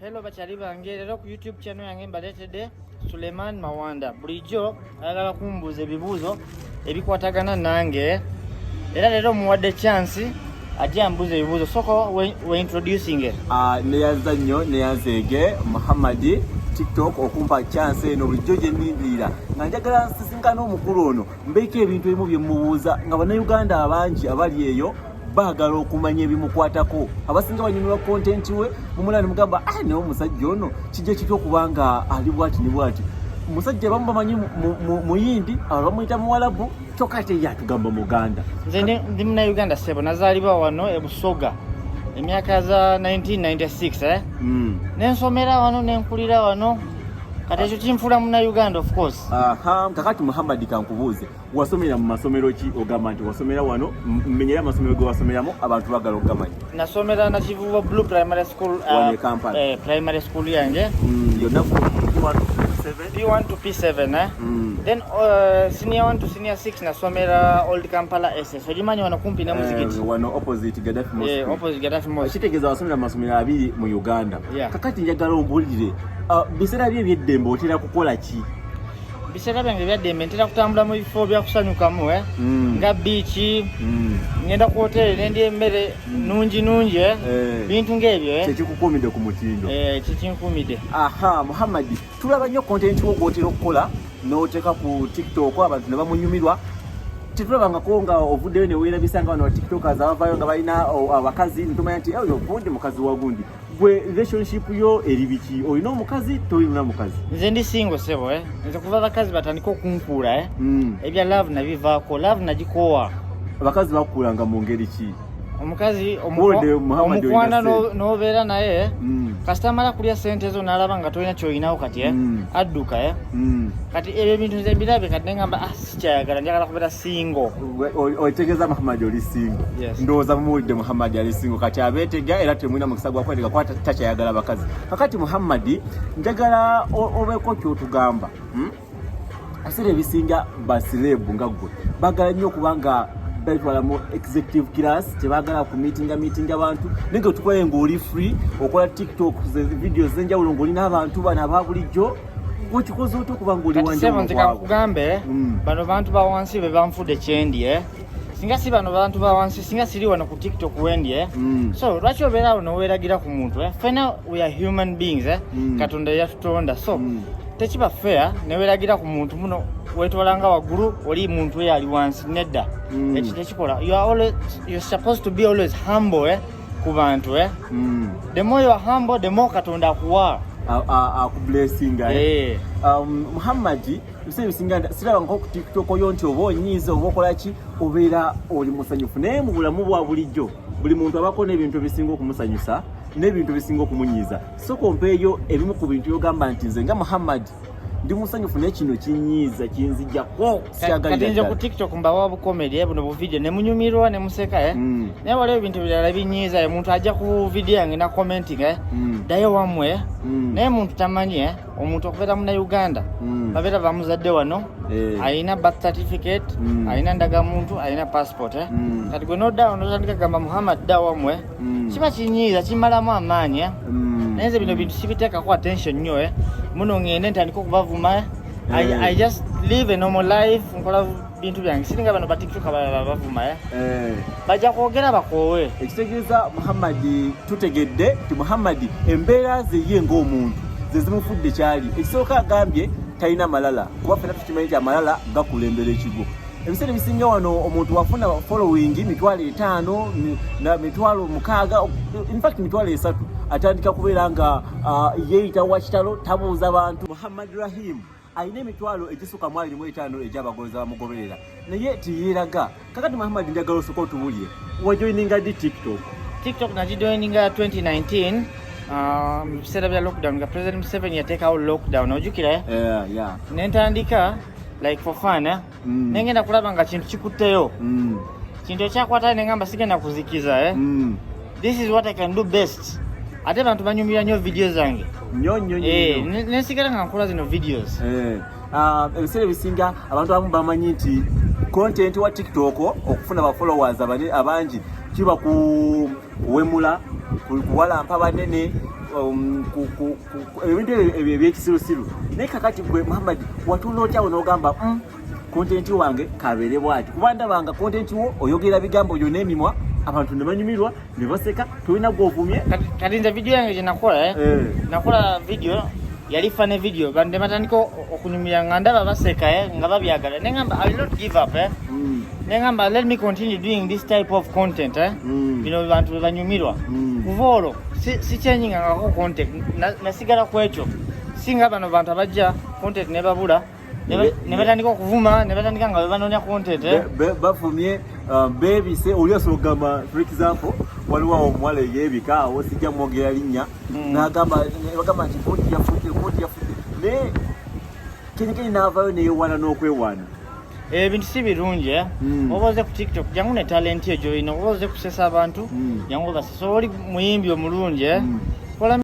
Hello bachali bange lero ku YouTube channel yange mbaletedde Suleiman Mawanda. Bulijjo ayagala kumbuuza ebibuuzo ebikwatagana nange. Era lero muwadde chance ajja ambuuze ebibuuzo. Soko we introducing it. Neyanza nnyo neyanzeege Muhammad TikTok okumpa chance eno bulijjo gye nnindirira nga njagala nsisinkana omukulu ono mbeeko ebintu ebimu bye mubuuza nga bannayuganda abangi abali eyo baagala okumanya ebimukwatako. Abasinga banyumirwa content we mumula ne mugamba naye omusajja ono kijja kityo okubanga ali bwati ne bwati. Omusajja bamu bamanyi muyindi abamuyita muwalabu kyokka ate ye atugamba Muganda. Nze ndi Munnayuganda ssebo, nazaalibwa wano e Busoga emyaka za 1996 nensomera wano nenkulira wano kati ekyo kinfuula Munnayuganda of course. Kakati Muhammad kankubuuze wasomera mu masomero ki ogamba nti wasomera wano mmenyera amasomero ge wasomeramu abantu bagala okugamanya? Nasomera na Kivubo Blue Primary School primary school yange yonna P1 to P7 Then senior 1 to senior 6 nasomera Old Kampala SS. Ojimanyi wano kumpi ne muzikiti. Wano opposite Gaddafi Mosque. Opposite Gaddafi Mosque. Kitegeeza wasomera amasomero abiri mu Uganda. Kakati njagala ombulire biseera bye eby'eddembe otera kukola ki? Biseera byange eby'eddembe ntera kutambula mu bifo bya kusanyukamu nga beach, ngenda ku hotel nendi emmere nungi bintu ng'ebyo kyekikukumidde ku mutindo. Kikinkumidde. Muhammad tulaba nnyo content wo gw'otera okukola n'oteeka ku TikTok abantu ne bamunyumirwa. Tetulabangako nga ovuddeyo ne weerabisa nga bano tiktokers abavayo nga balina abakazi ntumanya nti oyo gundi mukazi wa gundi. Gwe relationship yo eri biki? Olina omukazi toyina mukazi? Nze ndi single sebo nze kuva abakazi batandika okunkuula ebya love nabivaako. Love nagikoowa. Abakazi bakukulanga mu ngeri ki? Omukazi omukwana n'obeera naye kasita amala kulya sente zo n'alaba nga tolina ky'olinawo kati adduka kati ebyo ebintu nze mbirabe kati nengamba sikyayagala, njagala kubeera single. Otegeeza Muhammad oli single? Ndowooza mumuwulidde Muhammad ali single kati abeetega era temulina mukisa gwa kwetega kuba takyayagala bakazi. Kakati Muhammad njagala obeeko ky'otugamba. Ebiseera ebisinga basireebu nga ggwe baagala nnyo okubanga batwala mu executive class tebagala ku meeting abantu naye otukola ng'oli free okola TikTok videos zenjawulo ng'olina abantu bano ababulijjo gwekikoze otya okuba ng'oli wanjawulo nze kakugambe bano bantu ba wansi be banfudde kyendi singa si bano bantu ba wansi singa siri wano ku TikTok wendi so lwaki obeera awo noweeragira ku muntu fena we are human beings Katonda yatutonda so tekiba fair neweeragira ku muntu muno wetwalanga waggulu oli muntu we ali wansi nedda ekyo tekikola. You're supposed to be always humble ku bantu the more you are humble the more Katonda akuwa akublessing. Muhammad biseera bisinga siraba nko ku TikTok oyo nti oba onyiiza oba okola ki obeera oli musanyufu naye mu bulamu bwa bulijjo buli muntu abako n'ebintu ebisinga okumusanyusa n'ebintu bisinga okumunyiiza. So kompeeyo ebimu ku bintu byogamba nti nze nga Muhammad ndi musanyufu naye kino kinyiiza kinzijjako kati nze ku TikTok mbawa bukomedi buno bu video ne munyumirwa ne museka naye waliwo ebintu birala binyiiza omuntu ajja ku video yange na commenting dayo wamwe naye muntu tamanyi omuntu okubeera Munnayuganda babeera bamuzadde wano alina birth certificate alina ndagamuntu alina passport kati gwe noddawo notandika kugamba Muhammad dda wamwe kiba kinyiiza kimalamu amaanyi naye nze bino bintu sibiteekako attention nnyo muno ngende ntandika okubavuma. I just live a normal life nkola bintu byange siringa bano batiktoka bavuma bajja kwogera bakoowe. Ekitegeeza Muhammad tutegedde ti Muhammad embeera ze ye ng'omuntu ze zimufudde kyali. Ekisooka agambye talina malala kuba ffena tukimanyi nti amalala gakulembera ekigo. Ebiseera ebisinga wano omuntu wafuna following 5,000 na 6,000 in fact 3,000 atandika kubeera nga yeeyita wa kitalo tabuuza bantu. Muhammad Rahim alina 2,250 egy'abagoberezi bamugoberera naye tiyeeraga. Kakati Muhammad njagala osooka otubulye wajoininga ddi TikTok? Nagijoininga 2019 mu biseera bya lockdown nga President Mohammed7 yateekawo lockdown ojjukira nentandika like for fun nengenda kulaba nga kintu kikutteyo kintu ekyakwata nengamba sigenda kuzikiza this is what I can do best. Ate bantu banyumira nnyo video zange nnyo nensigala nga nkola zino videos. Ebiseera ebisinga abantu abamu bamanyi nti content wa TikTok okufuna ba followers abangi kiba kuwemula kuwalampa banene ebintu ebyekisirusiru naye kakati gwe Muhammad watuna otyawo n'ogamba kontenti wange kabeere bwati kuba ndabanga kontenti wo oyogera bigambo byo n'emimwa abantu ne banyumirwa ne baseka tolina gwovumye kati nze vidiyo yange gye nakola nakola vidiyo yali fane video bande batandika okunyumira nga ndaba baseka nga babyagala nengamba I will not give up nengamba let me continue doing this type of content bantu banyumirwa kuva si changing ngako content nasigala kwekyo singa bano bantu abajja content ne babula ne batandika okuvuma ne batandika nga banonya content bafumye baby se oliaso gamba for example waliwo omwale yebika osijja mwogera linnya n'agamba nti koti yafute ne kenye n'avaayo neyewaana n'okwewaana ebintu si birungi oba oze ku TikTok jangu ne talent ejo ino oba oze kusesa abantu jangu basesa oli muyimbi omulungi